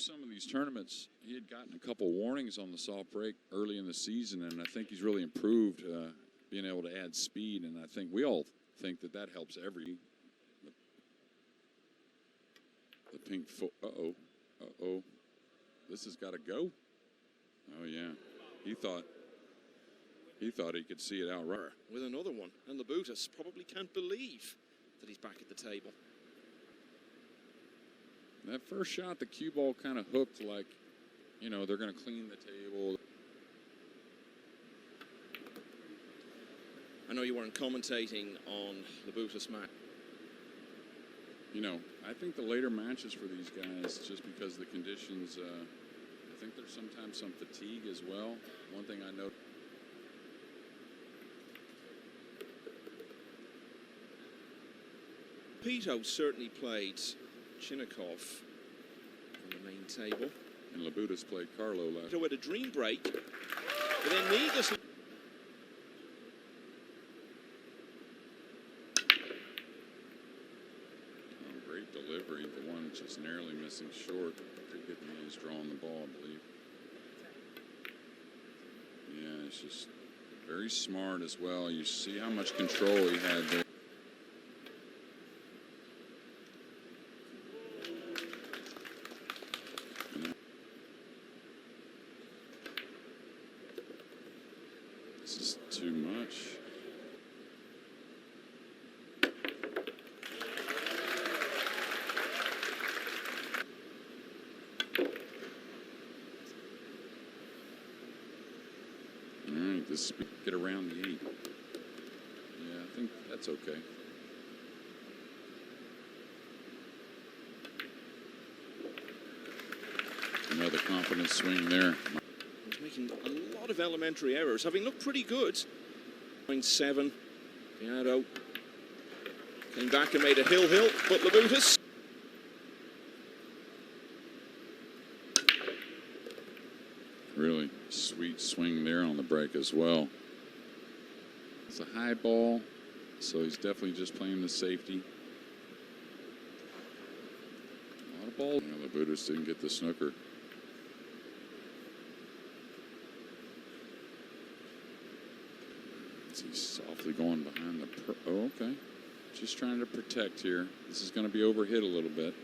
Some of these tournaments, he had gotten a couple warnings on the soft break early in the season, and I think he's really improved being able to add speed, and I think we all think that helps every. The pink foot. Uh-oh. This has got to go. Oh, yeah. He thought he could see it out right. With another one, and Labutis probably can't believe that he's back at the table. That first shot, the cue ball kind of hooked like, you know, they're going to clean the table. I know you weren't commentating on Labutis' match. You know, I think the later matches for these guys, just because the conditions, I think there's sometimes some fatigue as well. One thing I know. Capito certainly played Chinnikov on the main table. And Labutis played Carlo last. Capito had a dream break, but then needlessly. Oh, great delivery. The one just narrowly missing short. Pretty good man is drawing the ball, I believe. Yeah, it's just very smart as well. You see how much control he had there. This is too much. All right, this get around the 8. Yeah, I think that's okay. Another confident swing there. He's making a lot of elementary errors, having looked pretty good. 7. Piado came back and made a hill, but Labutis. Really sweet swing there on the break as well. It's a high ball, so he's definitely just playing the safety. A lot of balls. Yeah, Labutis didn't get the snooker. He's softly going behind the. Oh, okay. Just trying to protect here. This is going to be overhit a little bit.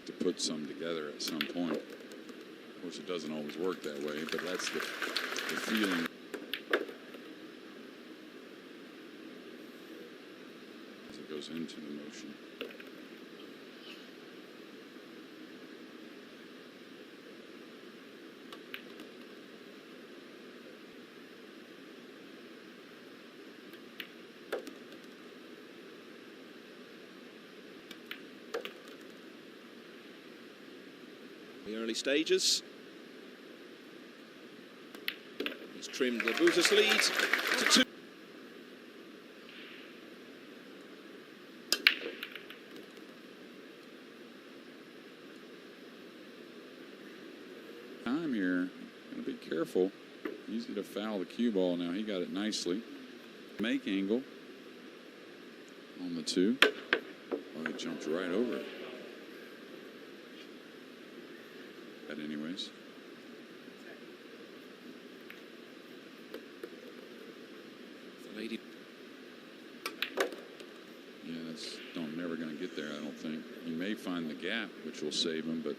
To put some together at some point. Of course, it doesn't always work that way, but that's the feeling. As it goes into the motion. The early stages. He's trimmed Labutis' lead to 2. Time here. Gotta be careful. Easy to foul the cue ball now. He got it nicely. Make angle on the 2. Oh, he jumped right over it. Anyways. The lady. Yeah, that's never going to get there, I don't think. He may find the gap, which will save him, but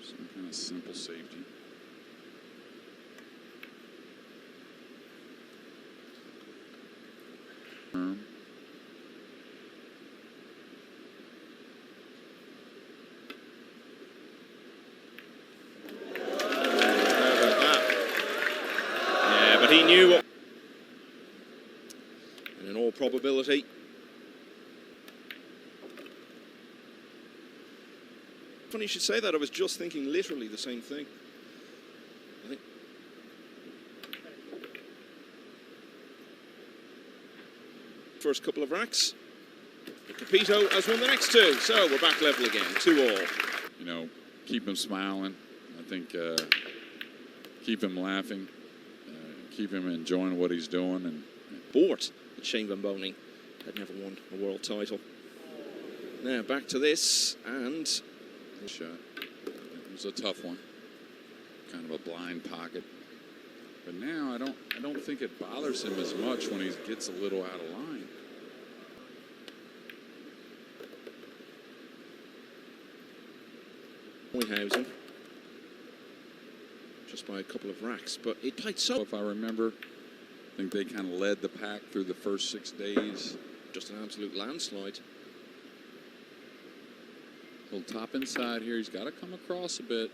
some kind of simple safety. He knew what, and in all probability, funny you should say that. I was just thinking literally the same thing. I think first couple of racks, but Capito has won the next 2, so we're back level again, 2-all. You know, keep him smiling. I think keep him laughing, keep him enjoying what he's doing. And Bort, but Shane Van Boning had never won a world title. Now back to this, and shot. It was a tough one, kind of a blind pocket. But now I don't think it bothers him as much when he gets a little out of line. Neuhausen, just by a couple of racks, but it played so. If I remember, I think they kind of led the pack through the first 6 days. Just an absolute landslide. Little top inside here. He's got to come across a bit.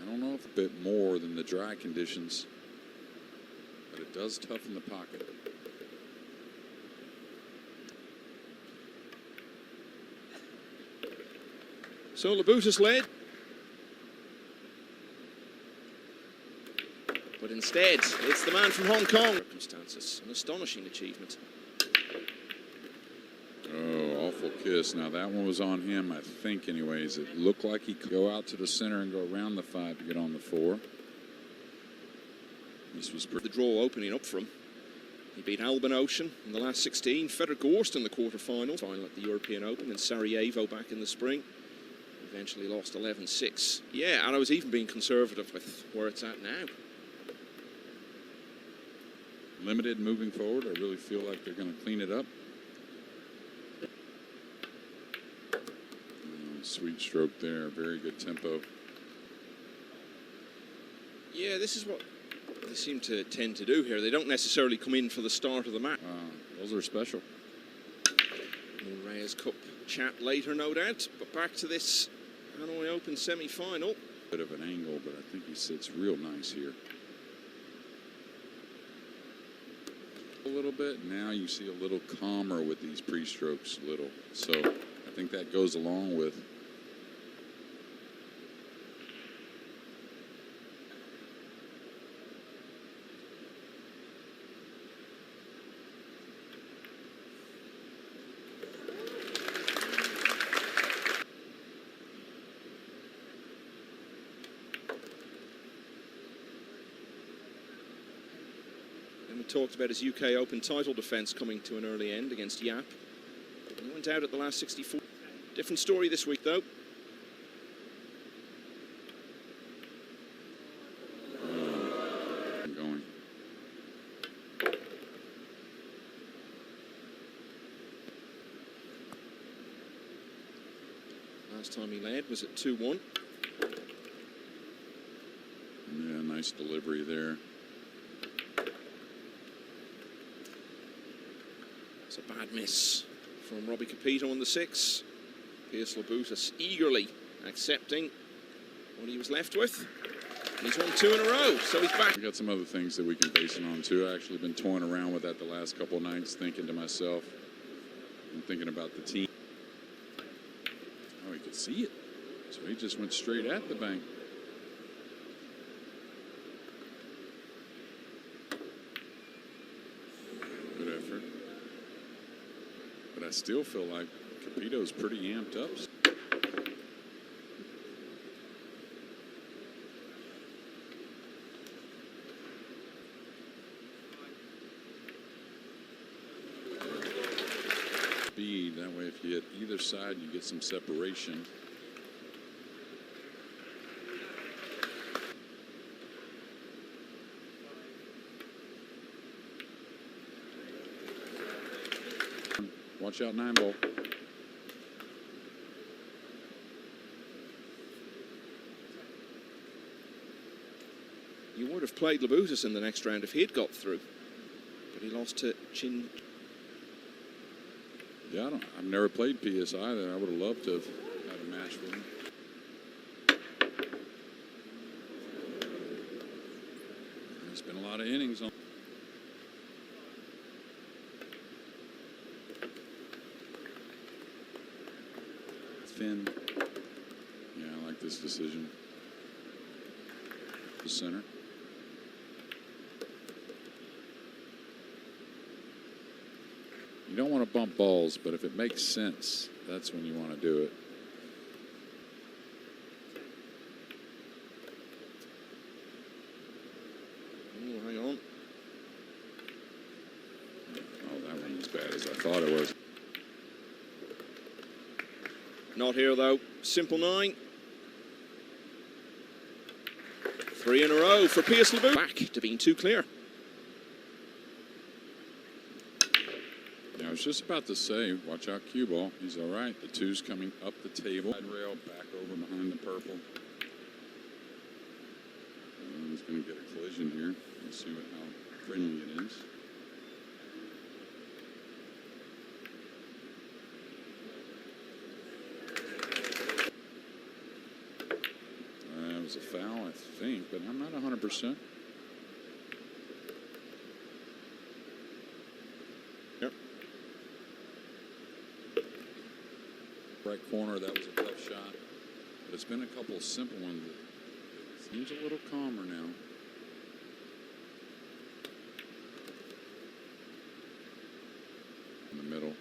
I don't know if a bit more than the dry conditions, but it does toughen the pocket. So Labutis led, but instead it's the man from Hong Kong. Circumstances, an astonishing achievement. Oh, awful kiss. Now that one was on him, I think anyways. It looked like he could go out to the center and go around the 5 to get on the 4. This was The draw opening up from. He beat Alban Ocean in the last 16, Frederick Gorst in the quarterfinal, final at the European Open in Sarajevo back in the spring. Eventually lost 11-6. Yeah, and I was even being conservative with where it's at now. limited moving forward. I really feel like they're going to clean it up. Sweet stroke there, very good tempo. Yeah, this is what they seem to tend to do here. They don't necessarily come in for the start of the match. Those are special. More Reyes Cup chat later, no doubt. But back to this Hanoi Open semi-final. Bit of an angle, but I think he sits real nice here. A little bit. Now you see a little calmer with these pre-strokes, So I think that goes along with. Talked about his UK Open title defence coming to an early end against Yap. He went out at the last 64. Different story this week, though. I'm going. Last time he led was at 2-1. Yeah, nice delivery there. It's a bad miss from Robbie Capito on the 6. Pijus Labutis eagerly accepting what he was left with. He's won 2 in a row, so he's back. We got some other things that we can base it on too. I've actually been toying around with that the last couple of nights, thinking to myself, I'm thinking about the team. Oh, he could see it. So he just went straight at the bank. Good effort. But I still feel like Capito's pretty amped up. Speed, that way if you hit either side, you get some separation. Watch out, 9-ball. You would have played Labutis in the next round if he had got through, but he lost to Chin. Yeah, I've never played PS either. I would have loved to have had a match with him. There's been a lot of innings on. Thin. Yeah, I like this decision. The center. You don't want to bump balls, but if it makes sense, that's when you want to do it. as I thought it was. Not here though. Simple 9. 3 in a row for Pijus Labutis. Back to being 2 clear. Yeah, I was just about to say, watch out cue ball. He's all right. The 2's coming up the table. Side rail back over behind the purple. And he's going to get a collision here. Let's see how friendly it is. That was a foul, I think, but I'm not 100%. Yep. Right corner, that was a tough shot. But it's been a couple of simple ones that seems a little calmer now. In the middle.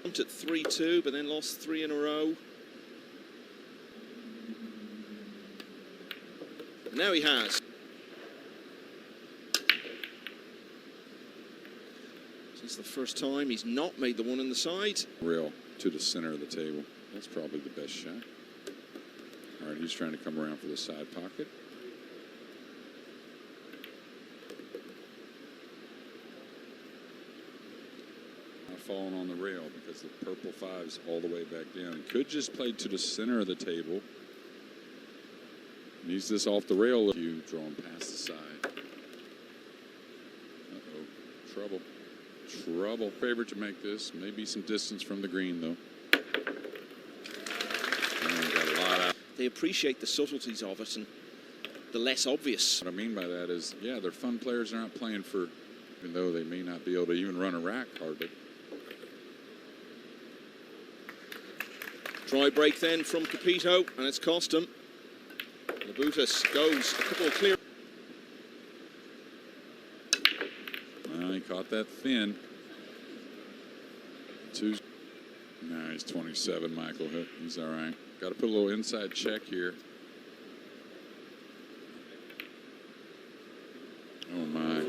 At 3-2, but then lost 3 in a row. And now he has. Since the first time, he's not made the one in the side. Rail to the center of the table. That's probably the best shot. All right, he's trying to come around for the side pocket. Not falling on the rail because the purple 5's all the way back down. He could just play to the center of the table. Needs this off the rail. You drawing past the side. Uh-oh. Trouble. Trouble. Favorite to make this. Maybe some distance from the green, though. Got a lot out. They appreciate the subtleties of it and the less obvious. What I mean by that is, yeah, they're fun players. They're not playing for, even though they may not be able to even run a rack hardly. Try break then from Capito, and it's cost him. Labutis goes a couple of clear. He caught that thin. 2. No, he's 27, Michael. He's all right. Got to put a little inside check here. Oh, my.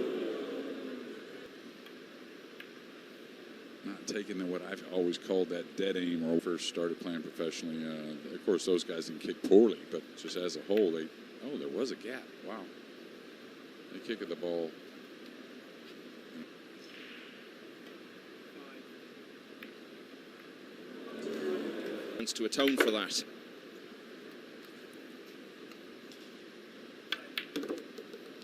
Not taking what I've always called that dead aim when I first started playing professionally. Of course, those guys didn't kick poorly, but just as a whole, oh, there was a gap. Wow. They kick at the ball. To atone for that.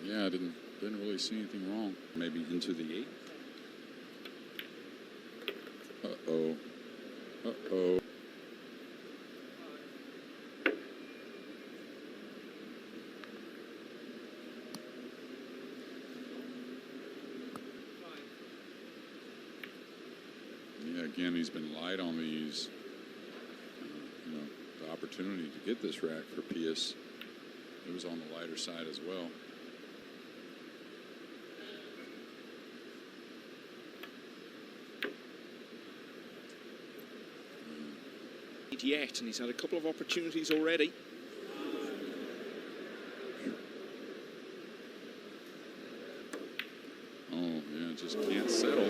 Yeah, I didn't really see anything wrong. Maybe into the 8. Uh-oh. Uh-oh. Yeah, again, he's been light on these. The opportunity to get this rack for Pijus, it was on the lighter side as well. Yet, and he's had a couple of opportunities already. Oh, yeah, just can't settle.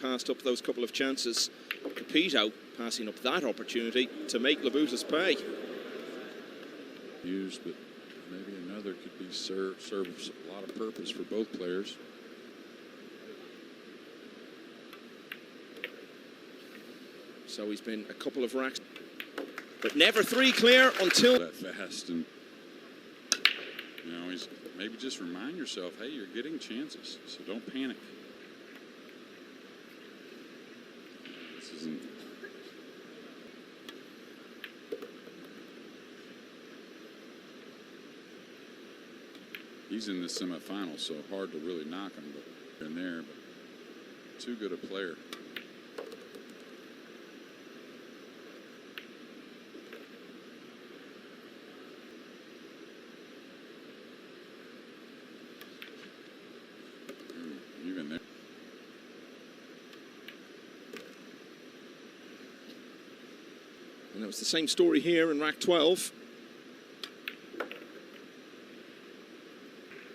Passed up those couple of chances. Capito passing up that opportunity to make Labutis pay. Used, but maybe another could be serves a lot of purpose for both players. So he's been a couple of racks, but never 3 clear until that fast. And he's maybe just remind yourself, hey, you're getting chances, so don't panic. This isn't. He's in the semifinal, so hard to really knock him, but in there, but too good a player. Even there. And it was the same story here in rack 12.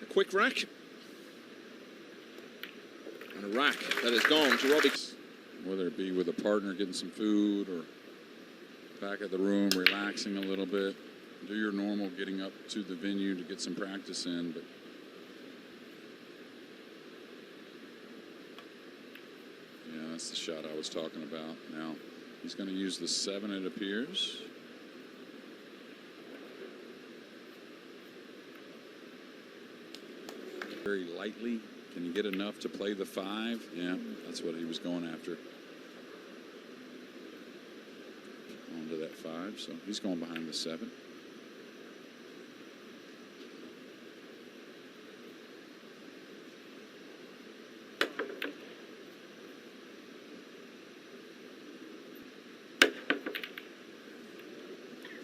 A quick rack. And a rack that has gone to Robbie. Whether it be with a partner getting some food or back at the room relaxing a little bit. Do your normal getting up to the venue to get some practice in. But yeah, that's the shot I was talking about. Now he's going to use the 7, it appears. Very lightly. Can you get enough to play the 5? Yeah, that's what he was going after. Onto that 5, so he's going behind the 7.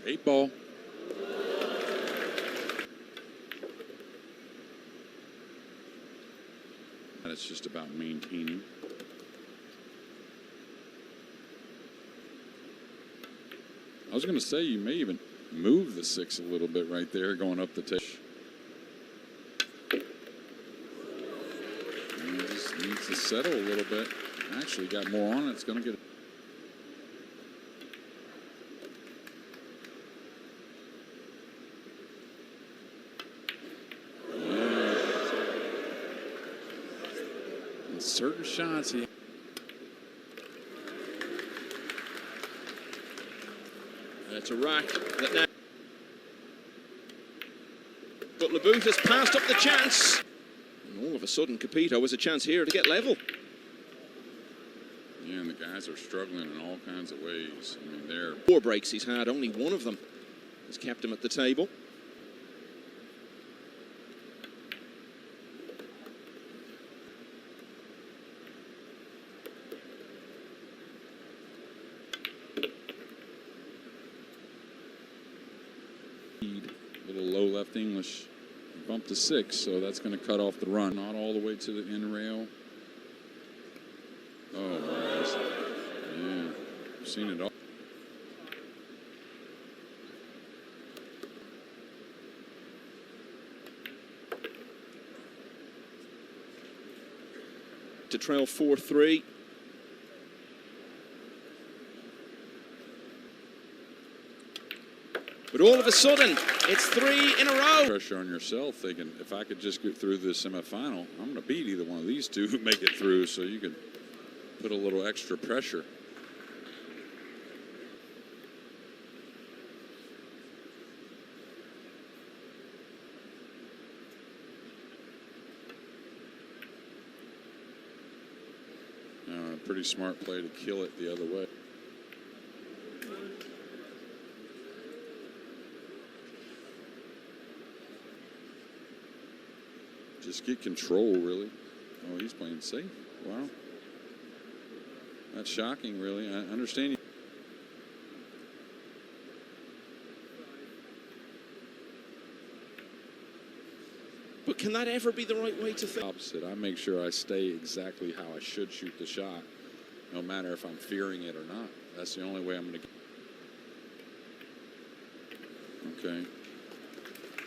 Eight ball. And it's just about maintaining. I was going to say you may even move the 6 a little bit right there going up the table. Just needs to settle a little bit. Actually got more on it. It's going to get. Certain shots he it's a rack that now, but Labutis passed up the chance, and all of a sudden Capito has a chance here to get level. Yeah, and the guys are struggling in all kinds of ways. I mean, they're 4 breaks he's had, only one of them has kept him at the table. little low left English. Bumped to 6, so that's going to cut off the run. Not all the way to the end rail. Oh, nice. Yeah, I've seen it all. To trail 4-3. But all of a sudden, it's 3 in a row. Pressure on yourself, thinking if I could just get through this semifinal, I'm going to beat either one of these two who make it through, so you can put a little extra pressure. Pretty smart play to kill it the other way. Just get control, really. Oh, he's playing safe. Wow. That's shocking, really. I understand you. But can that ever be the right way to think? Opposite. I make sure I stay exactly how I should shoot the shot, no matter if I'm fearing it or not. That's the only way I'm going to get. Okay.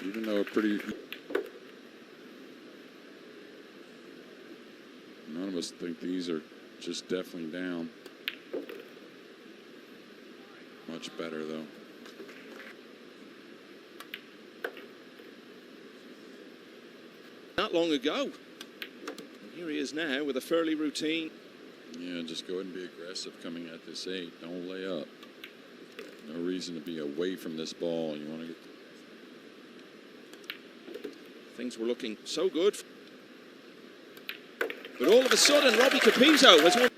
Even though pretty. None of us think these are just definitely down. Much better, though. Not long ago. And here he is now with a fairly routine. Yeah, just go ahead and be aggressive coming at this 8. Don't lay up. No reason to be away from this ball. You want to get. Things were looking so good. But all of a sudden, Robbie Capito has won.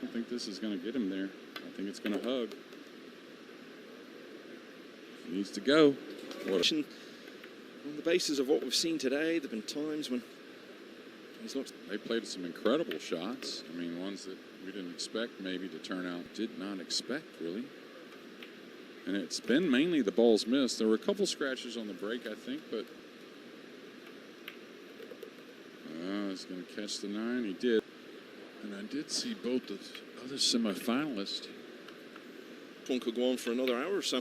I think this is going to get him there. I think it's going to hug. He needs to go. On the basis of what we've seen today, there have been times when he's looked. They played some incredible shots. I mean, ones that we didn't expect maybe to turn out. Did not expect, really. And it's been mainly the balls missed. There were a couple scratches on the break, I think, but he's going to catch the 9. He did. And I did see both the other semifinalists. One could go on for another hour or so.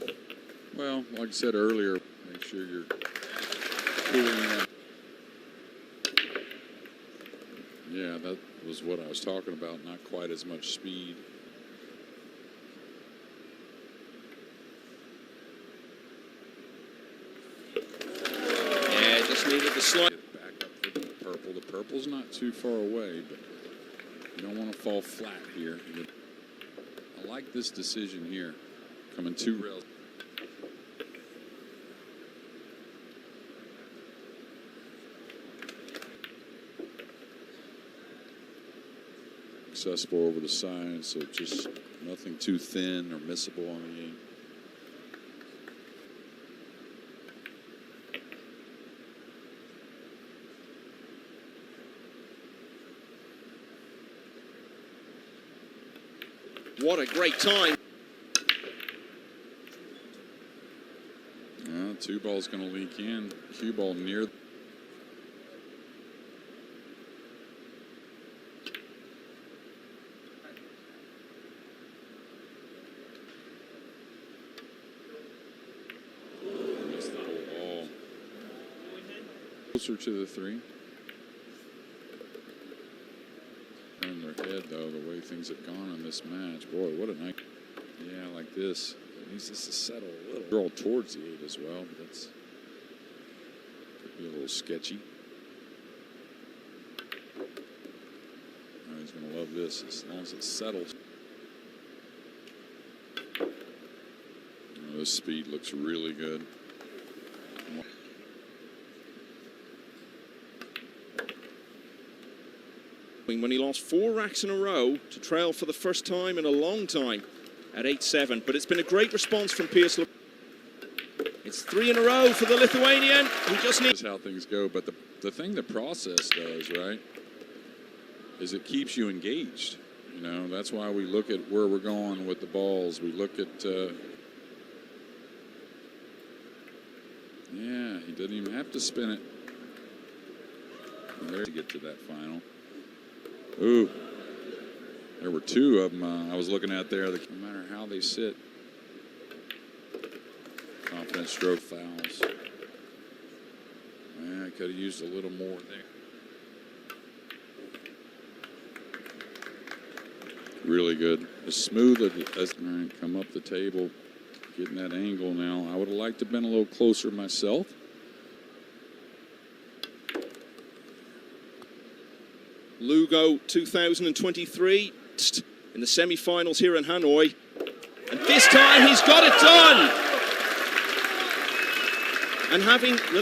Well, like I said earlier, make sure you're cooling that. Yeah, that was what I was talking about. Not quite as much speed. Yeah, just needed the slide. Back up for the purple. The purple's not too far away, but you don't want to fall flat here. I like this decision here. Coming 2 rails. Accessible over the side, so just nothing too thin or missable on the 8. What a great time. 2 ball's going to leak in. Cue ball near. Missed the whole ball. Closer to the 3. Turn their head, though, the way things have gone in this match. Boy, what a night. Yeah, like this. It needs just to settle a little. They're all towards the 8 as well, but that's could be a little sketchy. Oh, he's going to love this as long as it settles. Oh, this speed looks really good. When he lost 4 racks in a row to trail for the first time in a long time at 8-7. But it's been a great response from Pijus Labutis. It's 3 in a row for the Lithuanian. He just needs. That's how things go. But the thing the process does, right, is it keeps you engaged. You know, that's why we look at where we're going with the balls. We look at, yeah, he doesn't even have to spin it. And there to get to that final. Ooh, there were 2 of them I was looking at there. No matter how they sit. Confident stroke fouls. Man, I could have used a little more there. Really good. As smooth as all right, come up the table, getting that angle now. I would have liked to have been a little closer myself. Lugo 2023 in the semi-finals here in Hanoi. And this time he's got it done! And having released